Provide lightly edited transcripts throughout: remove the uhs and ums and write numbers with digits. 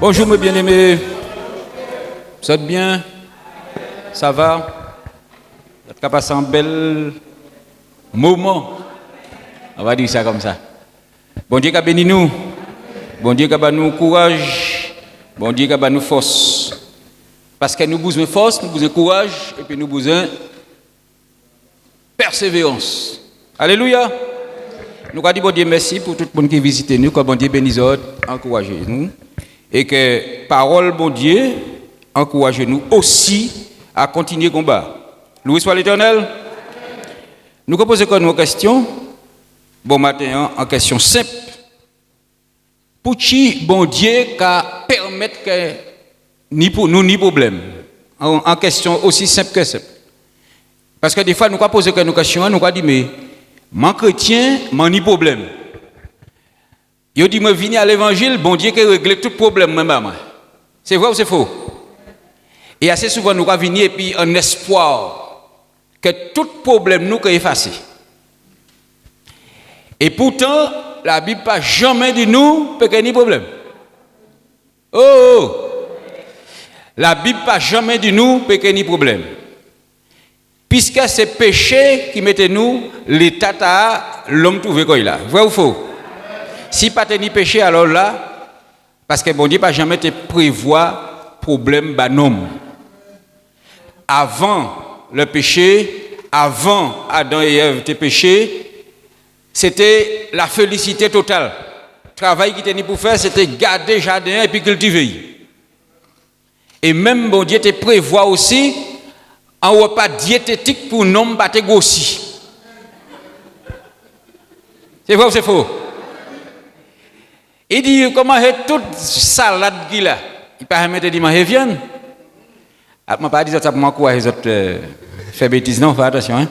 Bonjour mes bien-aimés, vous êtes bien? Ça va? Vous avez passé un bel moment, on va dire ça comme ça. Bon Dieu qui a béni nous, bon Dieu qui a donné nous courage, bon Dieu qui a donné nous force. Parce que nous avons besoin de force, nous avons besoin de courage et puis nous avons besoin de persévérance. Alléluia. Nous avons dit bon Dieu merci pour tout le monde qui visite nous, que bon Dieu bénisse nous, encourage nous. Et que parole, bon Dieu, encourage-nous aussi à continuer le combat. Loué soit l'Éternel. Nous posons une question. Bon matin, en question simple. Pour qui, bon Dieu, permettre que ni pour nous, ni problème. En question aussi simple que simple. Parce que des fois, nous posons une question, nous disons, mais mon chrétien, mon ni problème. Yo dit moi venir à l'évangile, bon Dieu qui règle tout problème même. C'est vrai ou c'est faux? Et assez souvent nous venir et puis en espoir que tout problème nous est effacé. Et pourtant la Bible pas jamais dit nous que ni problème. Oh! La Bible pas jamais dit nous que ni problème. Puisque c'est péché qui mettait nous l'état à l'homme trouvé quoi il a. Vrai ou faux? Si pas ni péché, alors là, parce que bon Dieu pas jamais te prévoir problème banom. Avant le péché, avant Adam et Ève te péché, c'était la félicité totale. Le travail qui était pour faire, c'était garder jardin et puis cultiver. Et même bon Dieu te prévoit aussi un repas diététique pour non pas te grossir. C'est vrai ou c'est faux? Il dit, comment est toute salade qu'il a? Il ne peut pas dire, manger viande. Je ne peux pas dire ça pour m'encourager les autres faire bêtises, non, fais attention. Hein?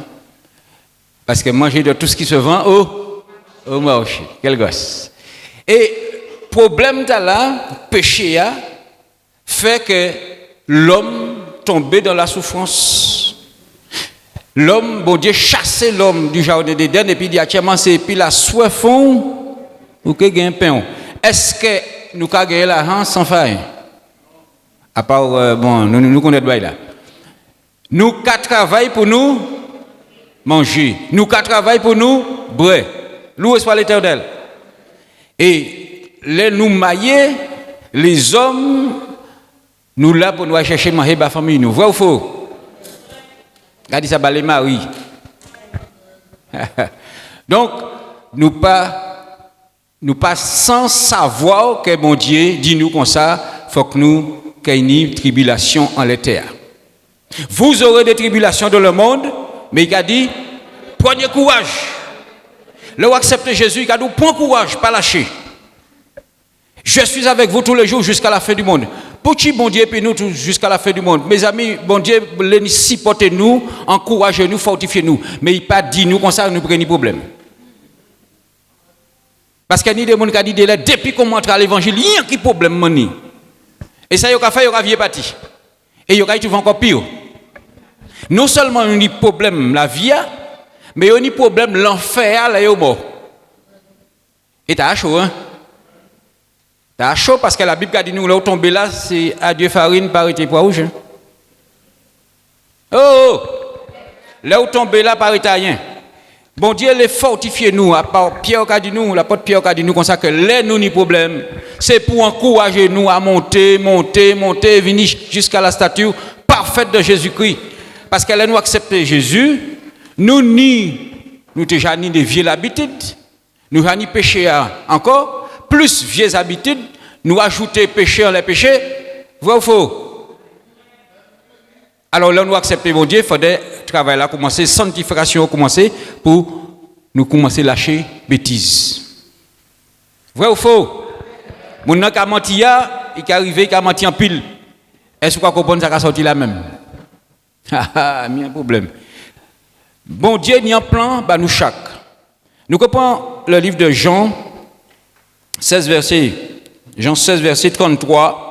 Parce que manger de tout ce qui se vend au marché. Quel gosse. Et problème là, péché, fait que l'homme tombe dans la souffrance. L'homme, bon Dieu, chassait l'homme du jardin d'Éden et puis il dit, actuellement, c'est puis la soif ou que gagne pain. Est-ce que nous avons gagné l'argent sans faille? À part, bon, nous connaissons là. Nous avons travaillé pour nous manger. Nous avons travaillé pour nous boire. Loué soit l'Éternel. Et les nous mailler, les hommes, nous là pour nous aller chercher manger la famille. Nous, vrai ou faux? Regardez ça, les maris. Donc, nous pas sans savoir que mon Dieu dit nous comme ça, faut que nous qu'il y ait une tribulation en la terre. Vous aurez des tribulations dans le monde, mais il a dit, prenez courage. Là où acceptez Jésus, il a dit, prends courage, pas lâcher. Je suis avec vous tous les jours jusqu'à la fin du monde. Pour qui bon Dieu puis nous jusqu'à la fin du monde? Mes amis, bon Dieu, supportez-nous, encouragez-nous, fortifiez-nous. Mais il pas dit nous comme ça, nous prenons problème. Parce qu'il y a des gens qui ont dit, depuis qu'on montre à l'évangile, il y a un problème. Et ça, il y a fait, il y a parti. Et il y a trouvé encore pire. Non seulement il y a un problème la vie, mais il y a un problème l'enfer, là, il y a mort. Et t'as chaud, hein? T'as chaud parce que la Bible a dit nous, là où tomber là, c'est adieu farine, parité poids rouge. Oh! Là où tomber là, parité rien. Bon Dieu, les fortifier nous, à part Pierre qui a dit nous, l'apôtre Pierre qui a dit nous, comme ça que les nous ni problème, c'est pour encourager nous à monter, venir jusqu'à la stature parfaite de Jésus-Christ. Parce qu'elle nous accepté Jésus, nous déjà ni des vieilles habitudes, nous n'avons ni péché encore, plus vieilles habitudes, nous ajouter péché en les péchés, vrai ou faux? Alors là, nous acceptons mon Dieu, il faudrait travailler là, commencer, sanctification commencer pour nous commencer à lâcher bêtises. Vrai ou faux? Mon nom qui a menti, il est arrivé, qui a menti en pile. Est-ce que vous comprenez ça qui a sorti là même? Il y a un problème. Bon Dieu, il y a un plan, bah nous chaque. Nous comprenons le livre de Jean 16, verset 33.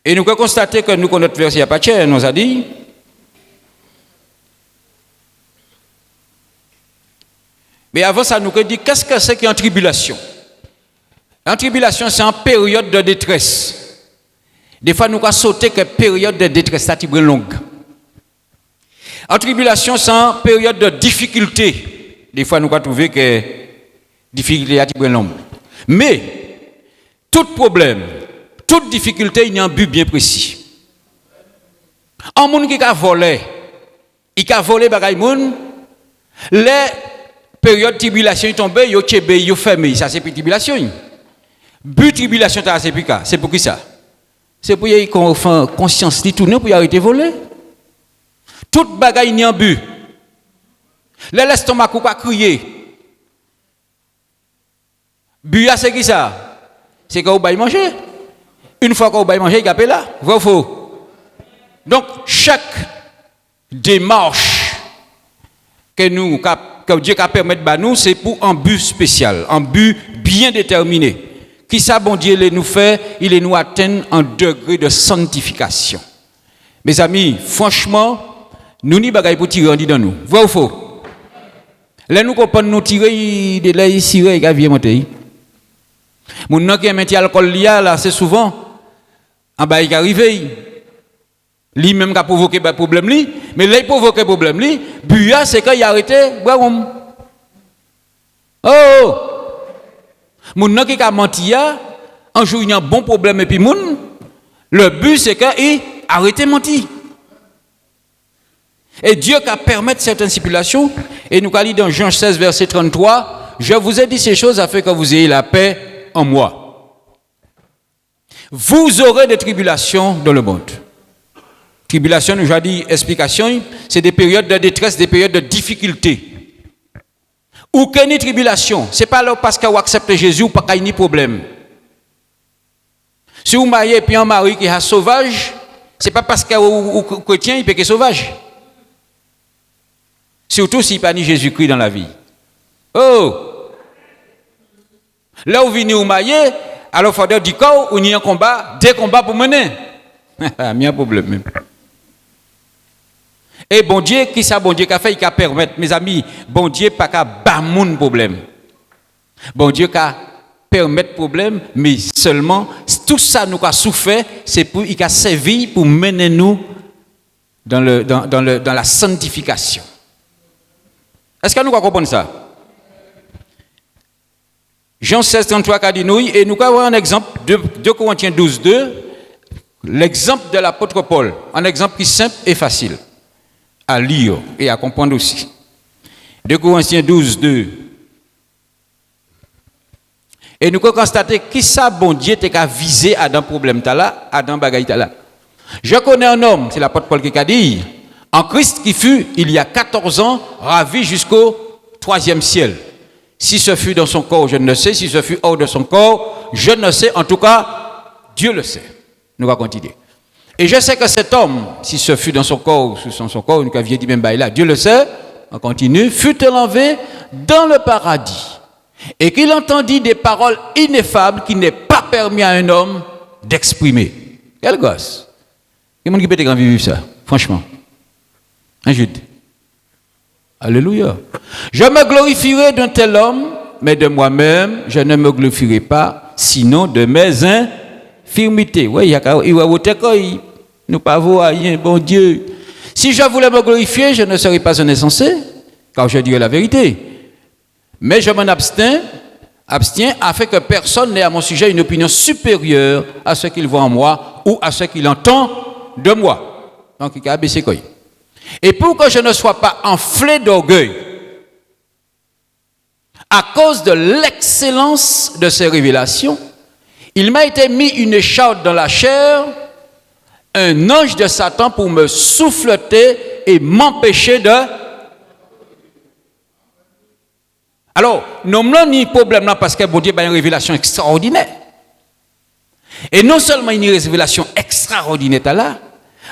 Et nous pouvons constater que nous, notre verset à Pache, nous a dit Mais avant ça, nous dit qu'est-ce que c'est qu'une tribulation? En tribulation, c'est en période de détresse. Des fois, nous avons sauté que période de détresse, ça est longue. En tribulation, c'est en période de difficulté. Des fois, nous avons trouvé que difficulté est longue. Mais, tout problème, toute difficulté, il y a un but bien précis. Un monde qui a volé, il a volé bagay moun, les périodes de tribulation tombent, il a fermé, ça c'est pour tribulation. But tribulation c'est pour qui ça? C'est pour y avoir conscience de tourner pour y arrêter de voler. Tout bagay n'y a un but. L'estomac ou pas crier. But c'est qui ça? C'est quand vous allez manger. Une fois que vous allez manger, il y a là. Vrai ou faux? Donc chaque démarche que Dieu a permis de nous, c'est pour un but spécial, un but bien déterminé. Qui ça, bon Dieu, nous fait, il nous atteint un degré de sanctification. Mes amis, franchement, nous n'y bagaille pour tirer dans nous. Vrai ou faux? Là, nous comprenons nous tirer de là ici, et qui vient monter. Mon nom qui a mis l'alcool là, c'est souvent, en bas, il arrive. Lui même qui a provoqué le problème, mais là, il provoque le problème, but, c'est quand il a arrêté, oh! Moun nan qui a menti un jour il y a un bon problème et puis moun le but c'est qu'il arrête de mentir. Et Dieu qui a permis certaines stipulations et nous dit dans Jean 16 verset 33, je vous ai dit ces choses afin que vous ayez la paix en moi. Vous aurez des tribulations dans le monde. Tribulation, nous avons dit explication, c'est des périodes de détresse, des périodes de difficulté. Ou qu'il y ait tribulation, ce n'est pas là parce que vous acceptez Jésus ou pas qu'il y ait problème. Si vous mariez et puis un mari qui est sauvage, ce n'est pas parce que vous chrétien il peut être sauvage. Surtout s'il n'y a pas ni Jésus-Christ dans la vie. Oh! Là où vous venez vous marier, alors il faudrait dire qu'il y a un combat, des combats pour mener. Il y a un problème même. Et bon Dieu, qui ça bon Dieu qui a fait, il a permettre, mes amis, bon Dieu pas qu'à bas mon problème. Bon Dieu qui a permettre problème, mais seulement tout ça nous a souffert, c'est pour il a servi pour mener nous dans la sanctification. Est-ce que nous comprenons ça? Jean 16, 33 a dit nous, et nous avons un exemple de 2 Corinthiens 12, 2, l'exemple de l'apôtre Paul, un exemple qui est simple et facile à lire et à comprendre aussi. 2 Corinthiens 12, 2. Et nous constatons qui ça, bon Dieu, t'a visé à dans problème là, à dans bagaille là. Je connais un homme, c'est l'apôtre Paul qui a dit, en Christ qui fut, il y a 14 ans, ravi jusqu'au 3e ciel. Si ce fut dans son corps, je ne sais. Si ce fut hors de son corps, je ne sais. En tout cas, Dieu le sait. Nous allons continuer. Et je sais que cet homme, si ce fut dans son corps ou sous son corps, nous avions dit même là, Dieu le sait, on continue, fut enlevé dans le paradis. Et qu'il entendit des paroles ineffables qui n'est pas permis à un homme d'exprimer. Quel gosse! Quel monde qui peut être grand vivre ça? Franchement. Un Jude. Alléluia. Je me glorifierai d'un tel homme, mais de moi-même, je ne me glorifierai pas, sinon de mes infirmités. Oui, il y a nous pas rien, bon Dieu. Si je voulais me glorifier, je ne serais pas un insensé, car je dirais la vérité. Mais je m'en abstiens afin que personne n'ait à mon sujet une opinion supérieure à ce qu'il voit en moi ou à ce qu'il entend de moi. Donc, il a baissé quoi. Et pour que je ne sois pas enflé d'orgueil, à cause de l'excellence de ces révélations, il m'a été mis une écharpe dans la chair, un ange de Satan pour me souffleter et m'empêcher de... Alors, nous n'avons ni problème là parce que bon Dieu a une révélation extraordinaire. Et non seulement une révélation extraordinaire là,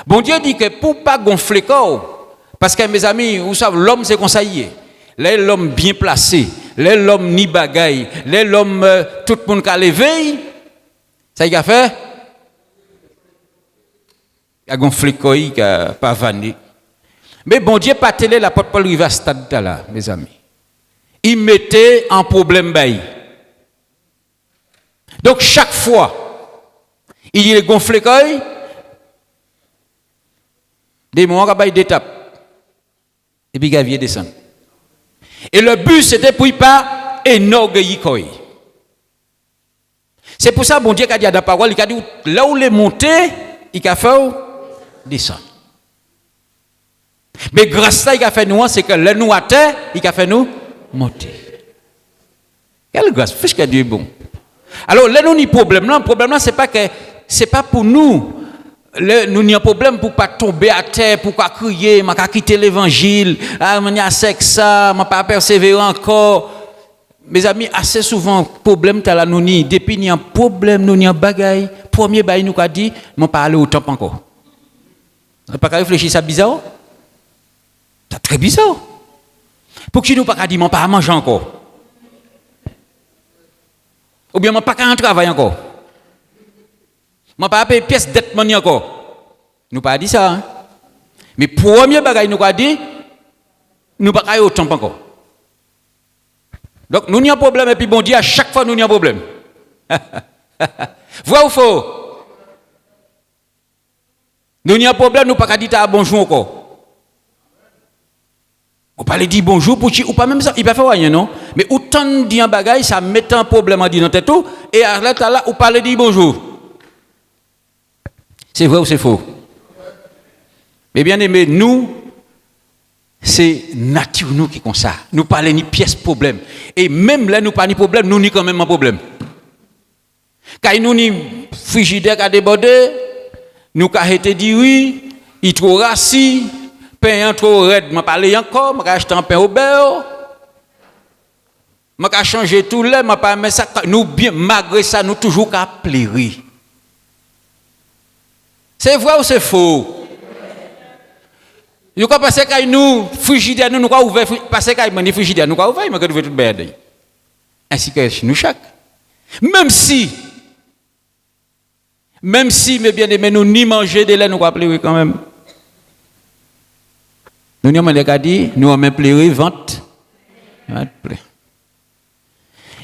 bon Dieu dit que pour ne pas gonfler corps, parce que mes amis, vous savez, l'homme c'est comme ça y est. Là, l'homme bien placé, là, l'homme ni bagaille, là, l'homme, tout le monde qui a levé, ça y a fait? Il a gonflé corps, il a pas vanné. Mais bon Dieu pas télé l'apôtre Paul rive à ce stade là, mes amis. il mettait en problème bail. Donc chaque fois, il est gonflé coy, des moments qu'il d'étape, et puis Gavier descend. Et le but c'était pour ne pas énorgueillir coy. C'est pour ça bon Dieu a dit à la parole, il a dit là où les monter, il a fait descendre. Mais grâce à ça, il a fait nous, c'est que là nous à terre, il a fait nous monter. Quelle grâce, puisque Dieu est bon. Alors là nous ni problème là, le problème là c'est pas pour nous. Nous n'y a problème pour pas tomber à terre, pour pas crier, m'a pas quitter l'évangile, m'a sec ça, m'a pas persévérer encore. Mes amis, assez souvent problème t'as là nous ni depuis n'y a problème nous n'y a bagaille, premier bail nous a dit, m'a pas aller au temple encore. Pas réfléchir ça bizarre. C'est très bizarre. Pour qui nous pas dire m'a pas manger encore. Ou bien m'a pas qu'à travailler encore. M'a pas payer pièce dette money encore. Nous pas dit ça. Hein? Mais premier bagage nous a dit nous pas aller au temple encore. Donc nous n'y a problème et puis bon Dieu à chaque fois nous n'y a problème. Vrai ou faux? Nous n'y a problème nous pas dire bonjour encore. On parle dire bonjour pour ou pas même ça, il pas faire rien non, mais autant dit un bagage ça met un problème à dire dans tête tout et à là ou parler dire bonjour. C'est vrai ou c'est faux? Mais bien aimé, nous c'est nature nous qui comme ça. Nous parlons ni pièce problème et même là nous pas ni problème, nous ni quand même un problème. Quand nous ni frigidaire a débordé, nous ca été dit oui, il trop rassis, pain trop raide, m'a parlé encore, m'a acheté un pain au beurre. M'a changer tout là, m'a pas mais ça nous bien malgré ça nous toujours qu'à pleurer. C'est vrai ou c'est faux? Nous quoi passer quand nous frigidaire nous quoi ouvert passer quand nous frigidaire nous quoi ouvert mais que nous tout berde. Ainsi que chez nous chaque. Même si mes bien-aimés nous ni manger de lait nous quoi pleurer quand même. Nous n'y avons pas dit, nous avons pleuré, vente.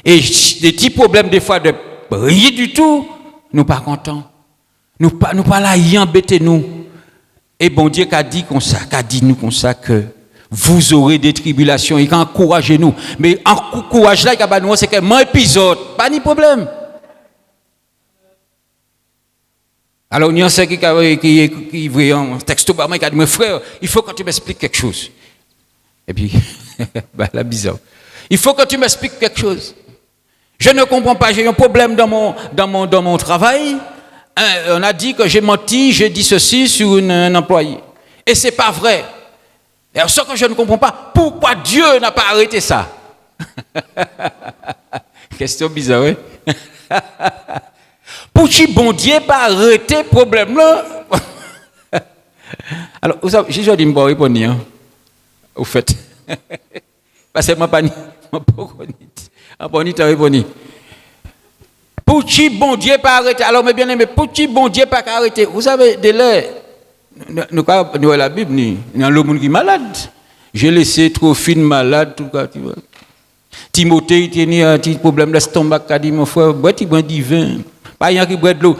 Et des petits problèmes, des fois, de rien du tout, nous pas contents. Nous pas là, y embêter nous. Et bon Dieu qu'a dit comme ça, qu'a dit nous comme ça que vous aurez des tribulations, il encourage nous. Mais encourage là, c'est que mon épisode, pas de problème. Alors, il y a un qui voit un texte qui a dit, mon frère, il faut que tu m'expliques quelque chose. Et puis, là, bizarre. Il faut que tu m'expliques quelque chose. Je ne comprends pas, j'ai un problème dans mon travail. On a dit que j'ai menti, j'ai dit ceci sur un employé. Et ce n'est pas vrai. Alors, ce que je ne comprends pas, pourquoi Dieu n'a pas arrêté ça? Question bizarre, oui. Pour qui bon Dieu pas arrêter le problème là? Alors, vous savez, j'ai dit, je vais répondre, hein, au fait. Parce que je ne sais pas répondre. Pour qui bon Dieu pas arrêter? Alors, mes bien-aimés, pour qui bon Dieu pas arrêter? Vous savez, dès là, nous avons la Bible, nous avons le monde qui est malade. J'ai laissé Trophine malade, tout cas, tu vois. Timothée, il a un petit problème d'estomac, il a dit, mon frère, bois tu bois du vin. Pas rien qui boit de l'eau.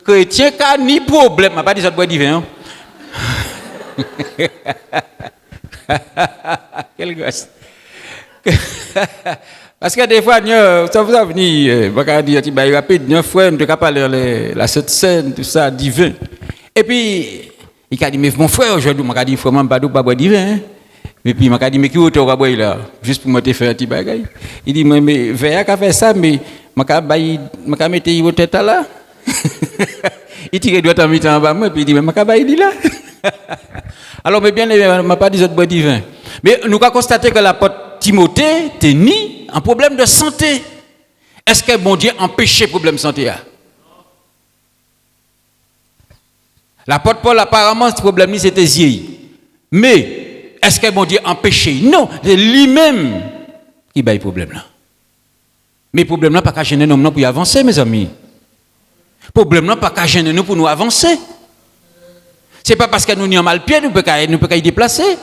Chrétien qui a ni problème, m'a pas dit ça de boire du vin. Quelle grâce. Parce que des fois, ça vous a venu, je dire, tu vas rapide, un frère, tu as parlé la Sainte Seine, tout ça, divin. Et puis, il a dit, mais mon frère, aujourd'hui, il m'a dit, frère, je ne pas boire du vin. Et puis, il m'a dit, mais qui est au boire là? Juste pour me faire un petit bagage. Il dit, mais verre qui a fait ça, mais je vais mettre au tête là. Il tire le doigt en mettant en bas, et puis il dit, mais je vais là. Alors, mais bien, je ne pas dit, je bois du vin. Mais nous avons constaté que l'apôtre Timothée tenait un problème de santé. Est-ce que bon Dieu empêchait le problème de santé? L'apôtre Paul, apparemment, ce problème c'était vieilli. Mais, est-ce que bon Dieu empêchait? Non, c'est lui-même qui a le problème là. Mais le problème là, pas qu'à gêner nous pour y avancer, mes amis. Le problème là, pas qu'à gêner nous pour nous avancer. Ce n'est pas parce que nous n'y avons mal pied, nous ne pouvons pas y déplacer.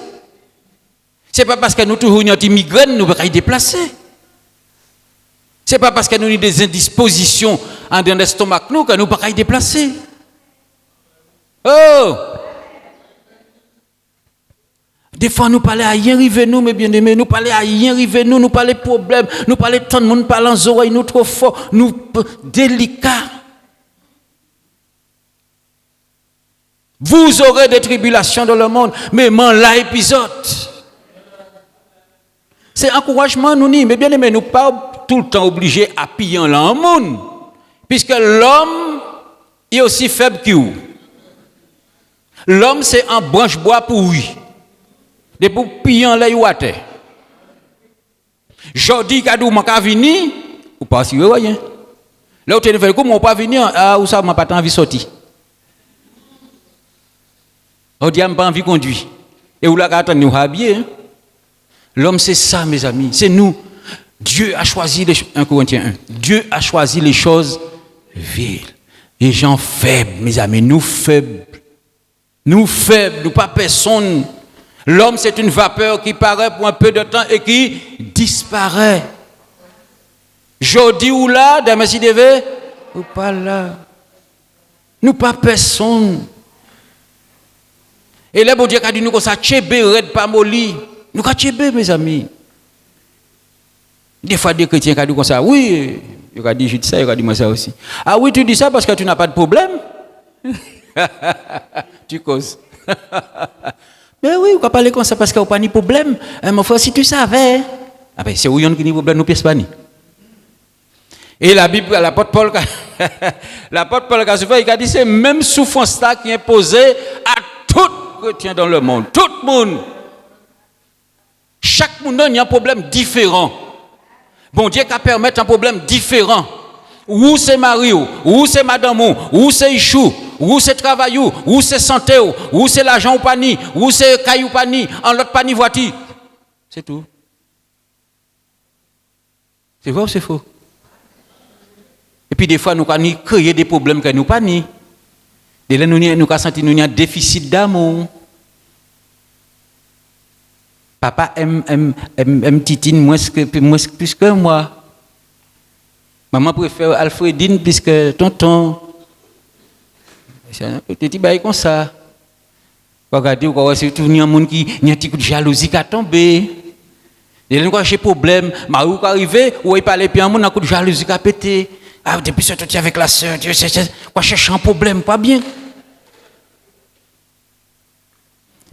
C'est pas parce que nous toujours une migraine, nous ne pouvons pas y déplacer. C'est pas parce que nous avons des indispositions en dans l'estomac nous que nous ne pouvons pas y déplacer. Oh! Des fois, nous parlons à rien arriver, nous, mes bien-aimés, nous parlons à rien arriver, nous parlons de problèmes, nous parlons de tant de monde, nous parlons aux oreilles, nous trop fort, nous délicats. Vous aurez des tribulations dans le monde, mais m'en là épisode. C'est encouragement, nous dit, mais bien-aimés, nous ne sommes pas tout le temps obligés à piller dans le monde, puisque l'homme est aussi faible que vous. L'homme, c'est un branche bois pourri. De pour piller en l'air ou à terre. Jodi kadou man ka vini ou pas si rien. Là où tu ne fais comment on pas venir ou ça m'a pas envie sortir. On dit pas envie conduire. Et où là attendre nous habiller. L'homme c'est ça mes amis, c'est nous. Dieu a choisi les 1 Corinthiens 1. Dieu a choisi les choses viles. Les gens faibles mes amis, nous faibles. Nous faibles, nous pas personne. L'homme, c'est une vapeur qui paraît pour un peu de temps et qui disparaît. Jodi ou là, demain si devait, ou pas là. Nous pas personne. Et là, bon Dieu a dit nous comme ça, tchébé, red pas molli. Nous ka tchébé, mes amis. Des fois, des chrétiens qui disent comme ça, oui, il a dit, je dis ça, il a dit moi ça aussi. Ah oui, tu dis ça parce que tu n'as pas de problème. Tu causes. Mais oui, on peut parler comme ça parce qu'il n'y a pas de problème. Mais frère, si tu savais. Ah ben, c'est où il y a un problème, nous ne pouvons pas. Et la Bible, l'apôtre Paul, il a dit c'est même souffrance là qui est imposée à tout chrétien dans le monde. Tout le monde. Chaque monde a un problème différent. Bon Dieu qui permet un problème différent. Ou c'est Mario, ou c'est Madame, ou c'est Ichou, ou c'est travail, ou c'est santé, ou c'est l'argent ou pani, ou c'est caillou pani, en l'autre pani voiture. C'est tout. C'est vrai ou c'est faux? Et puis des fois, nous avons créé des problèmes que nous pas ni. Dès là, nous avons senti nous un déficit d'amour. Papa aime Titine plus que moi. Maman préfère Alfredine plus que tonton. C'est un petit bail comme ça. Regardez, c'est tout un monde qui a un petit coup de jalousie qui a tombé. Et là, j'ai problème. Marie qui arrive, ou il parle, puis un monde a un coup de jalousie qui a pété. Ah, depuis ce temps, avec la sœur, tu cherches un problème, pas bien.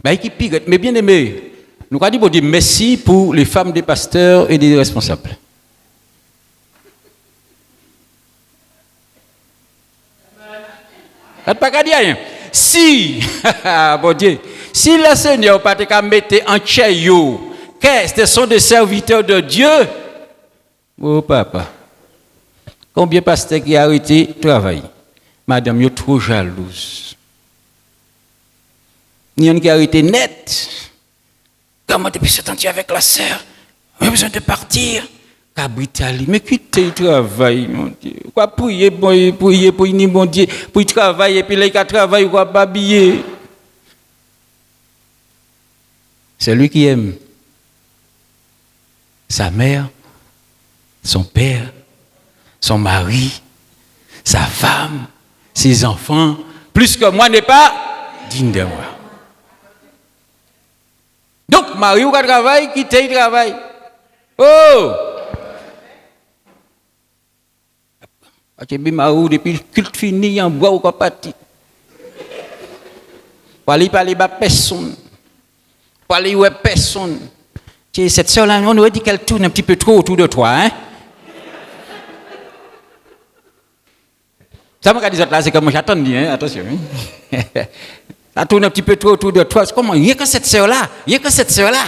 Mais bien aimé, nous avons dit bon Dieu merci pour les femmes des pasteurs et des responsables. Pas dire rien. Si, bon Dieu, si le Seigneur pas te mettre en tchayo, qu'est-ce sont des serviteurs de Dieu? Oh papa, combien de pasteurs qui ont arrêté de travailler? Madame, vous êtes trop jalouse. Il y en a qui ont arrêté net. Comment depuis ce temps tu es avec la sœur? On a besoin de partir. Cabritali, mais quittez le travail, mon Dieu. Quoi prier pour une bon Dieu, pour travailler, et puis là, il travaille, quoi babiller. C'est lui qui aime sa mère, son père, son mari, sa femme, ses enfants, plus que moi n'est pas digne de moi. Donc, Marie ou travaille, quittez le travail. Oh! J'ai bien Marie depuis le culte fini, en bois ou quoi parti. Pour aller parler à personne. Pour aller à personne. Cette soeur-là, on aurait dit qu'elle tourne un petit peu trop autour de toi, hein? Ça m'a dit là, c'est comme j'attends, hein? Attention. Hein? Elle tourne un petit peu trop autour de toi. C'est comment? Il n'y a que cette soeur-là. Il n'y a que cette soeur-là.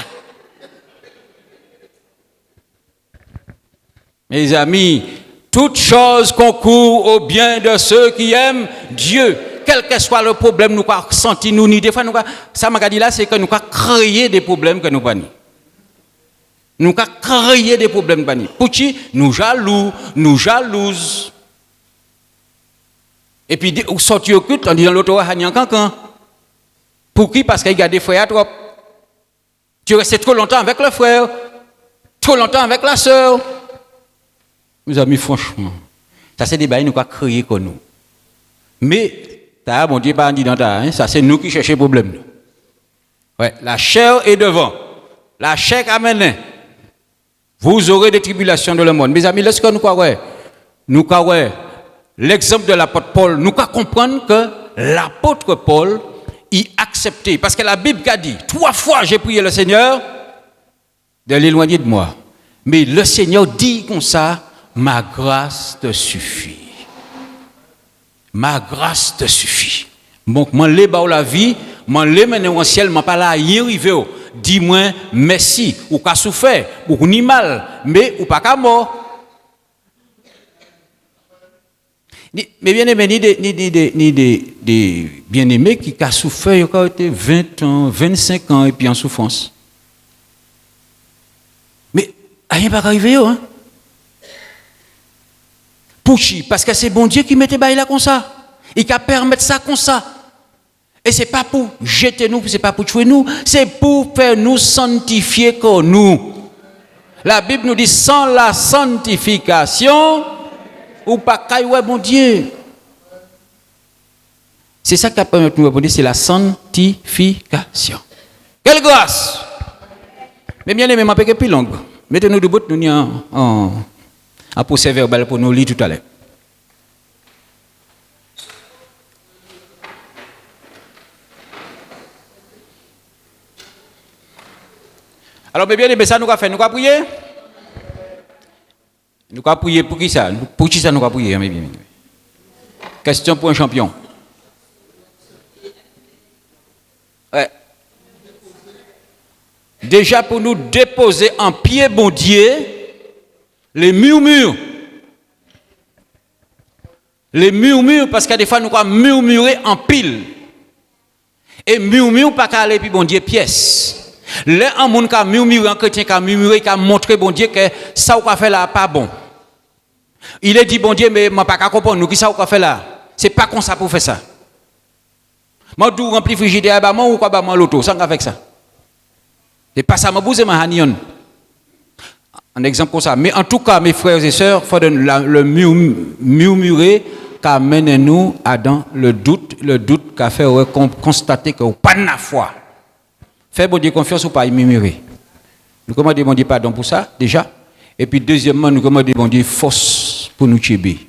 Mes amis, toute chose concourt au bien de ceux qui aiment Dieu. Quel que soit le problème, nous avons senti, nous, ni des fois, ça m'a dit là, c'est que nous avons créé des problèmes que nous n'avons pas. Nous avons créé des problèmes que nous n'avons pas. Pour qui? Nous jaloux, nous jalouses. Et puis, on sortit au culte, on dit dans l'autre, il y a un cancan. Pour qui? Parce qu'il y a des frères trop. Tu es resté trop longtemps avec le frère, trop longtemps avec la sœur. Mes amis, franchement, ça c'est des bails nous qui créer comme nous. Mais, mon Dieu, pas dit dans ta, ça c'est nous qui cherchons le problème. Ouais, la chair est devant. La chair amène. Vous aurez des tribulations dans le monde. Mes amis, lorsque nous croyons l'exemple de l'apôtre Paul, nous comprenons que l'apôtre Paul y accepté. Parce que la Bible a dit, 3 fois j'ai prié le Seigneur de l'éloigner de moi. Mais le Seigneur dit comme ça, ma grâce te suffit. Ma grâce te suffit. Donc, moi, les bas la vie, moi, les mener au ciel, moi, pas là, y arriver. Dis-moi, merci, ou qu'a souffert, ou ni mal, mais ou pas qu'à mort. Mais bien aimé, ni des bien-aimés qui ont souffert, ils ont été 20 ans, 25 ans, et puis en souffrance. Mais rien pas arrivé, hein? Parce que c'est bon Dieu qui mettait là comme ça. Il qui permettre ça comme ça. Et ce n'est pas pour jeter nous, ce n'est pas pour tuer nous, c'est pour faire nous sanctifier comme nous. La Bible nous dit sans la sanctification, ou pas caillou bon Dieu. C'est ça qui permet de nous répondre, c'est la sanctification. Quelle grâce! Mais bien aimé, je ne plus longue. Mettez-nous debout, nous en procès verbal pour nous lire tout à l'heure. Alors, bien aimé, ça nous va faire, nous va prier. Nous va prier pour qui ça? Pour qui ça nous va prier? Question pour un champion. Ouais. Déjà pour nous déposer en pied, bon Dieu, les murmures. Les murmures, parce que des fois nous allons murmurer en pile. Et murmure, pas qu'à aller puis bon Dieu pièce. Là, un monde qui a murmuré, un chrétien qui a murmuré, qui a montré bon Dieu que ça qu'on fait là pas bon. Il est dit bon Dieu, mais je ne pas comprendre nous qui ça qu'on fait là. C'est pas comme ça pour faire ça. Moi, je remplis le frigidaire, ou quoi, l'auto, ça avec ça. C'est pas ça, je bouse ma hanion. Un exemple comme ça. Mais en tout cas, mes frères et sœurs, il faut le murmurer qui amène nous à dans le doute qui a fait constater que vous n'avez pas de la foi. Faites bon Dieu confiance ou pas y murmurer. Nous commandons bon Dieu pardon pour ça, déjà. Et puis deuxièmement, nous commandons bon Dieu force pour nous tuer.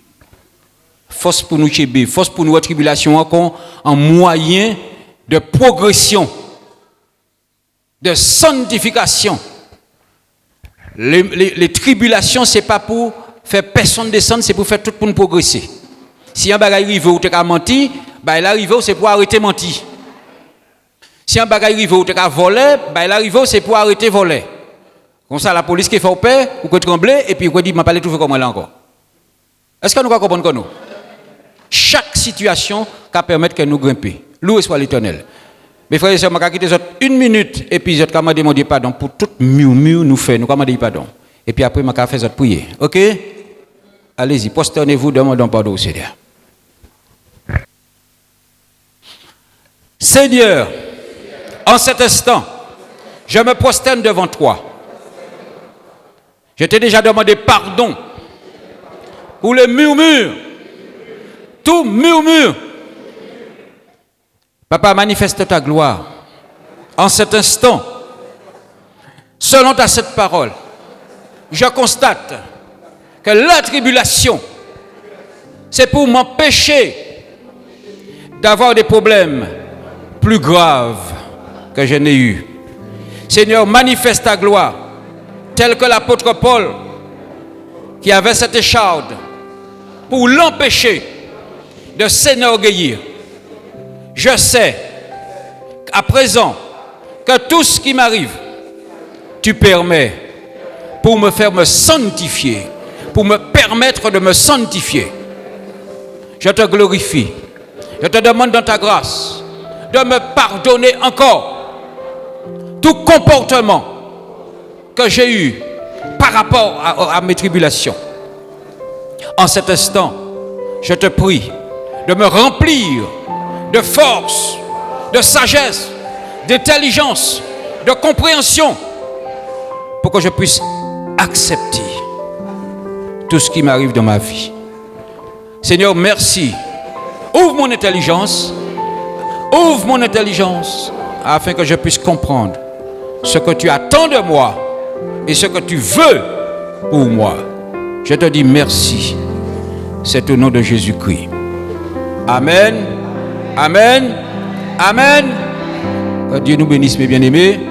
Force pour nous tuer, force pour nous tribulation encore en moyen de progression, de sanctification. Les tribulations, ce n'est pas pour faire personne descendre, c'est pour faire tout le monde progresser. Si un bagage arrive où tu as menti, l'arrivée c'est pour arrêter mentir. Si un bagage arrive où tu as volé, l'arrivée c'est pour arrêter voler. Comme ça, la police qui fait peur, ou que trembler, et puis vous dit, je ne vais pas tout faire comme elle encore. Est-ce que nous comprenons que nous? Chaque situation qui permet que nous grimper. Loué soit l'Éternel. Mes frères et sœurs, je vais quitter 1 minute, et puis je vais demander pardon pour tout murmure nous fait. Nous allons demander pardon. Et puis après, je vais faire prière. Ok? Allez-y, prosternez-vous, demandons pardon au Seigneur. Seigneur, en cet instant, je me prosterne devant toi. Je t'ai déjà demandé pardon pour le murmure. Tout murmure. Papa, manifeste ta gloire en cet instant. Selon ta cette parole, je constate que la tribulation, c'est pour m'empêcher d'avoir des problèmes plus graves que je n'ai eu. Seigneur, manifeste ta gloire, tel que l'apôtre Paul, qui avait cette écharde, pour l'empêcher de s'énorgueillir. Je sais à présent que tout ce qui m'arrive, tu permets pour me faire me sanctifier, pour me permettre de me sanctifier. Je te glorifie. Je te demande dans ta grâce de me pardonner encore tout comportement que j'ai eu par rapport à mes tribulations. En cet instant, je te prie de me remplir de force, de sagesse, d'intelligence, de compréhension pour que je puisse accepter tout ce qui m'arrive dans ma vie. Seigneur, merci. Ouvre mon intelligence afin que je puisse comprendre ce que tu attends de moi et ce que tu veux pour moi. Je te dis merci. C'est au nom de Jésus-Christ. Amen. Amen. Amen. Que Dieu nous bénisse, mes bien-aimés.